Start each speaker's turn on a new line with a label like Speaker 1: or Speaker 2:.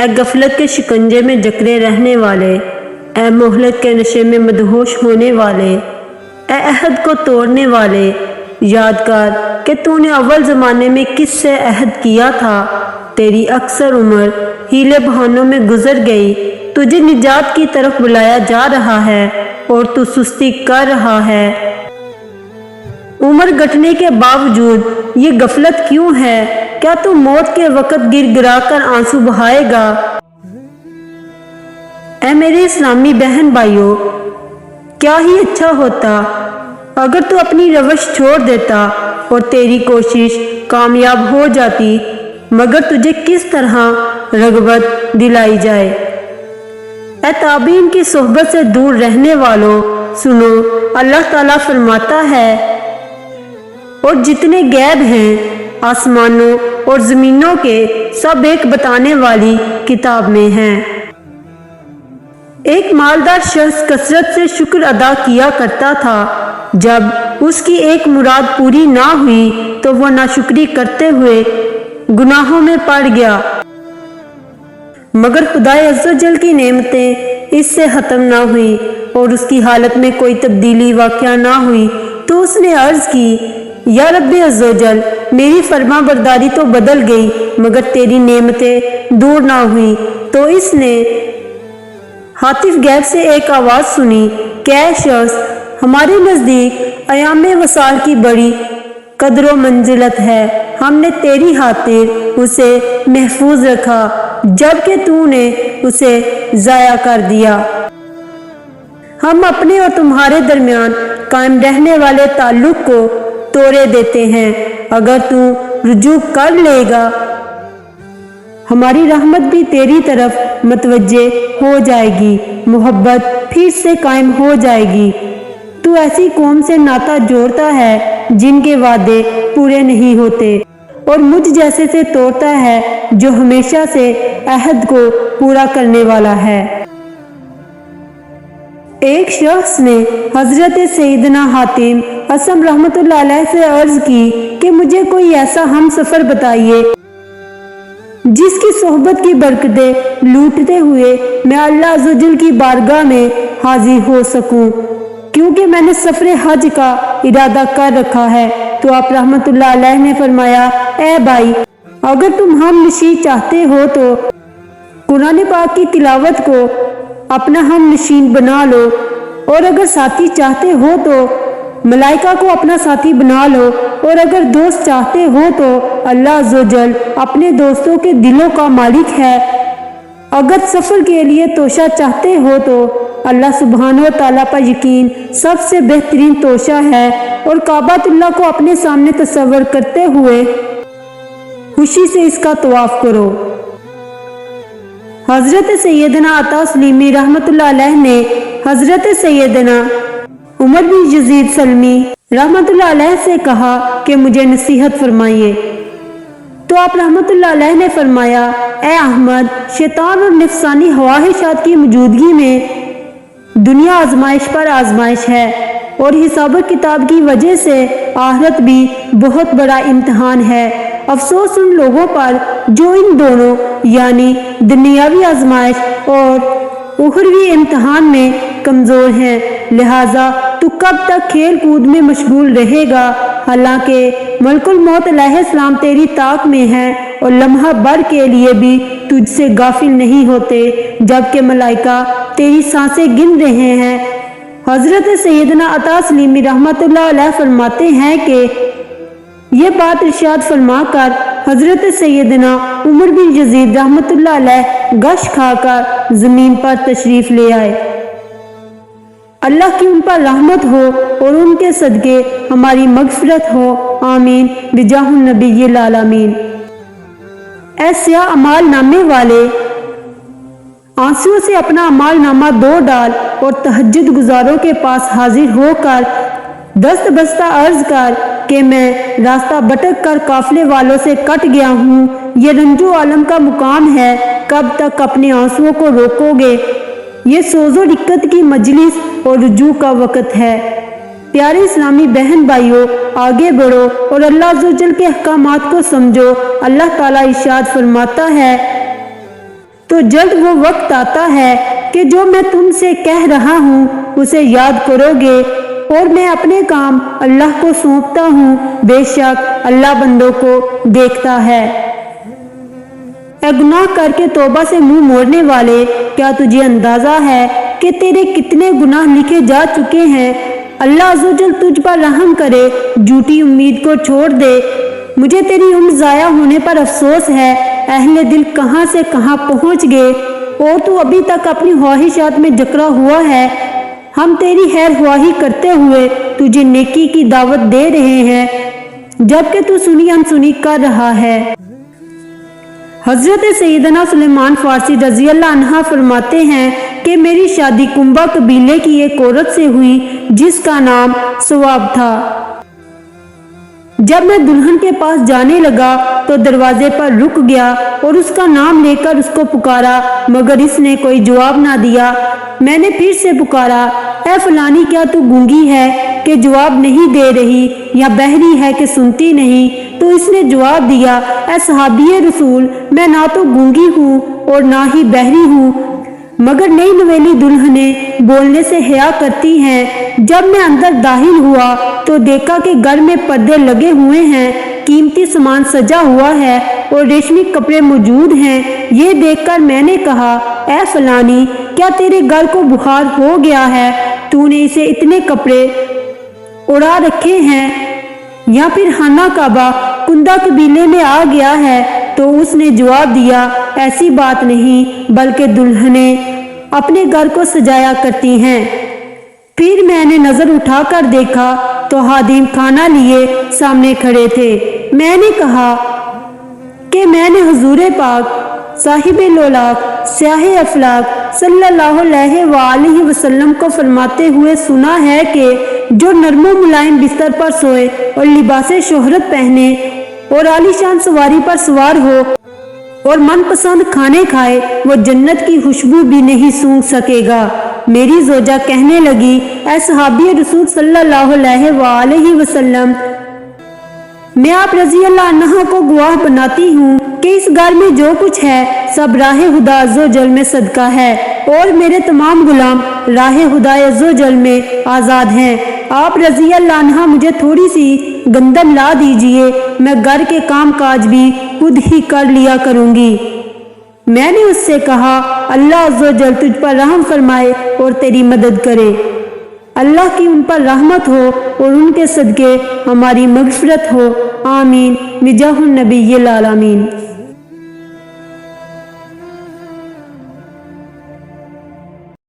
Speaker 1: اے غفلت کے شکنجے میں جکڑے رہنے والے، اے مہلت کے نشے میں مدہوش ہونے والے، اے عہد کو توڑنے والے، یاد کر کہ تو نے اول زمانے میں کس سے عہد کیا تھا۔ تیری اکثر عمر ہیلے بہانوں میں گزر گئی، تجھے نجات کی طرف بلایا جا رہا ہے اور تو سستی کر رہا ہے۔ عمر گھٹنے کے باوجود یہ غفلت کیوں ہے؟ کیا تو موت کے وقت گر گرا کر آنسو بہائے گا؟ اے میرے اسلامی بہن بھائیوں، کیا ہی اچھا ہوتا اگر تو اپنی روش چھوڑ دیتا اور تیری کوشش کامیاب ہو جاتی، مگر تجھے کس طرح رغبت دلائی جائے۔ اے تابعین کی صحبت سے دور رہنے والوں، سنو، اللہ تعالیٰ فرماتا ہے، اور جتنے غیب ہیں آسمانوں اور زمینوں کے سب ایک بتانے والی کتاب میں ہیں۔ ایک مالدار شخص کثرت سے شکر ادا کیا کرتا تھا۔ جب اس کی ایک مراد پوری نہ ہوئی تو وہ ناشکری کرتے ہوئے گناہوں میں پڑ گیا، مگر خدا عز و جل کی نعمتیں اس سے ختم نہ ہوئی اور اس کی حالت میں کوئی تبدیلی واقع نہ ہوئی، تو اس نے عرض کی، یا رب عز و جل، میری فرما برداری تو بدل گئی مگر تیری نعمتیں دور نہ ہوئی۔ تو اس نے ہاتف غیب سے ایک آواز سنی کہ اے شخص، ہمارے نزدیک ایام وصال کی بڑی قدر و منزلت ہے، ہم نے تیری خاطر اسے محفوظ رکھا جبکہ تو نے اسے ضائع کر دیا۔ ہم اپنے اور تمہارے درمیان قائم رہنے والے تعلق کو توڑے دیتے ہیں، اگر تو رجوع کر لے گا ہماری رحمت بھی تیری طرف متوجہ ہو جائے گی، محبت پھر سے قائم ہو جائے گی۔ تو ایسی قوم سے ناطہ جوڑتا ہے جن کے وعدے پورے نہیں ہوتے اور مجھ جیسے سے توڑتا ہے جو ہمیشہ سے عہد کو پورا کرنے والا ہے۔ ایک شخص نے حضرت سیدنا حاتم اسم رحمۃ اللہ علیہ سے عرض کی کہ مجھے کوئی ایسا ہم سفر بتائیے جس کی صحبت کی برکتیں لوٹتے ہوئے میں اللہ عز و جل کی بارگاہ میں حاضر ہو سکوں، کیونکہ میں نے سفر حج کا ارادہ کر رکھا ہے۔ تو آپ رحمت اللہ علیہ نے فرمایا، اے بھائی، اگر تم ہم نشین چاہتے ہو تو قرآن پاک کی تلاوت کو اپنا ہم نشین بنا لو، اور اگر ساتھی چاہتے ہو تو ملائکہ کو اپنا ساتھی بنا لو، اور اگر دوست چاہتے ہو تو اللہ عز و جل اپنے دوستوں کے دلوں کا مالک ہے۔ اگر سفر کے لیے توشہ چاہتے ہو تو اللہ سبحانہ و تعالیٰ پر یقین سب سے بہترین توشہ ہے، اور کعبۃ اللہ کو اپنے سامنے تصور کرتے ہوئے خوشی سے اس کا طواف کرو۔ حضرت سیدنا عطا سلیمی رحمت اللہ علیہ نے حضرت سیدنا عمر بن یزید سلمی رحمت اللہ علیہ سے کہا کہ مجھے نصیحت فرمائیے، تو آپ رحمت اللہ علیہ نے فرمایا، اے احمد، شیطان اور نفسانی خواہشات کی موجودگی میں دنیا آزمائش پر آزمائش ہے، اور حساب و کتاب کی وجہ سے آخرت بھی بہت بڑا امتحان ہے۔ افسوس ان لوگوں پر جو ان دونوں یعنی دنیاوی آزمائش اور اخروی امتحان میں کمزور ہیں، لہذا تو کب تک کھیل کود میں مشغول رہے گا؟ حالانکہ ملک الموت علیہ السلام تیری طاق میں ہے اور لمحہ بھر کے لیے بھی تجھ سے غافل نہیں ہوتے، جبکہ ملائکہ تیری سانسیں گن رہے ہیں۔ حضرت سیدنا عطا سلیمی رحمت اللہ علیہ فرماتے ہیں کہ یہ بات ارشاد فرما کر حضرت سیدنا عمر بن یزید رحمت اللہ علیہ گش کھا کر زمین پر تشریف لے آئے۔ اللہ کی ان پر رحمت ہو اور ان کے صدقے ہماری مغفرت ہو، آمین بجاہ النبی العالمین۔ اے سیاہ اعمال نامے والے، آنسو سے اپنا اعمال نامہ دو ڈال اور تہجد گزاروں کے پاس حاضر ہو کر دست بستہ عرض کر کہ میں راستہ بھٹک کر قافلے والوں سے کٹ گیا ہوں، یہ رنج و عالم کا مقام ہے، کب تک اپنے آنسوؤں کو روکو گے؟ یہ سوز و رقت کی مجلس اور رجوع کا وقت ہے۔ پیارے اسلامی بہن بھائیوں، آگے بڑھو اور اللہ عز و جل کے احکامات کو سمجھو۔ اللہ تعالیٰ ارشاد فرماتا ہے، تو جلد وہ وقت آتا ہے کہ جو میں تم سے کہہ رہا ہوں اسے یاد کرو گے اور میں اپنے کام اللہ کو سونپتا ہوں، بے شک اللہ بندوں کو دیکھتا ہے۔ اے گناہ کر کے توبہ سے منہ موڑنے والے، کیا تجھے اندازہ ہے کہ تیرے کتنے گناہ لکھے جا چکے ہیں؟ اللہ عز و جل تجھ پر رحم کرے، جھوٹی امید کو چھوڑ دے۔ مجھے تیری عمر ضائع ہونے پر افسوس ہے، اہل دل کہاں سے کہاں پہنچ گئے اور تو ابھی تک اپنی خواہشات میں جکڑا ہوا ہے۔ ہم تیری خیر خواہی کرتے ہوئے تجھے نیکی کی دعوت دے رہے ہیں، جبکہ تو سنی انسنی کر رہا ہے۔ حضرت سیدنا سلیمان فارسی رضی اللہ عنہ فرماتے ہیں کہ میری شادی کنبہ قبیلے کی ایک عورت سے ہوئی جس کا نام ثواب تھا۔ جب میں دلہن کے پاس جانے لگا تو دروازے پر رک گیا اور اس کا نام لے کر اس کو پکارا، مگر اس نے کوئی جواب نہ دیا۔ میں نے پھر سے پکارا، اے فلانی، کیا تو گونگی ہے کہ جواب نہیں دے رہی یا بہری ہے کہ سنتی نہیں؟ تو اس نے جواب دیا، اے صحابی رسول، میں نہ تو گونگی ہوں اور نہ ہی بہری ہوں، مگر نئی نویلی دلہنیں بولنے سے حیا کرتی ہیں۔ جب میں اندر داخل ہوا تو دیکھا کہ گھر میں پردے لگے ہوئے ہیں، قیمتی سامان سجا ہوا ہے اور ریشمی کپڑے موجود ہیں۔ یہ دیکھ کر میں نے کہا، اے فلانی، کیا تیرے گھر کو بخار ہو گیا ہے؟ تو نے اسے اتنے کپڑے اڑا رکھے ہیں یا پھر خانہ کعبہ کندہ قبیلے میں آ گیا ہے؟ تو اس نے جواب دیا، ایسی بات نہیں، بلکہ دلہنیں اپنے گھر کو سجایا کرتی ہیں۔ پھر میں نے نظر اٹھا کر دیکھا تو خادم کھانا لیے سامنے کھڑے تھے۔ میں نے کہا کہ میں نے حضور پاک صاحب لولاک سیاہ افلاک صلی اللہ علیہ وآلہ وسلم کو فرماتے ہوئے سنا ہے کہ جو نرم و ملائم بستر پر سوئے اور لباس شہرت پہنے اور عالی شان سواری پر سوار ہو اور من پسند کھانے کھائے، وہ جنت کی خوشبو بھی نہیں سونگھ سکے گا۔ میری زوجہ کہنے لگی، اے صحابی رسول صلی اللہ علیہ وآلہ وسلم، میں آپ رضی اللہ عنہ کو گواہ بناتی ہوں کہ اس گھر میں جو کچھ ہے سب راہ خدا عز و جل میں صدقہ ہے اور میرے تمام غلام راہ خدا عز و جل میں آزاد ہیں۔ آپ رضی اللہ عنہ مجھے تھوڑی سی گندم لا دیجئے، میں گھر کے کام کاج بھی خود ہی کر لیا کروں گی۔ میں نے اس سے کہا، اللہ عز و جل تجھ پر رحم فرمائے اور تیری مدد کرے۔ اللہ کی ان پر رحمت ہو اور ان کے صدقے ہماری مغفرت ہو، آمین بجاہ النبی العالمین۔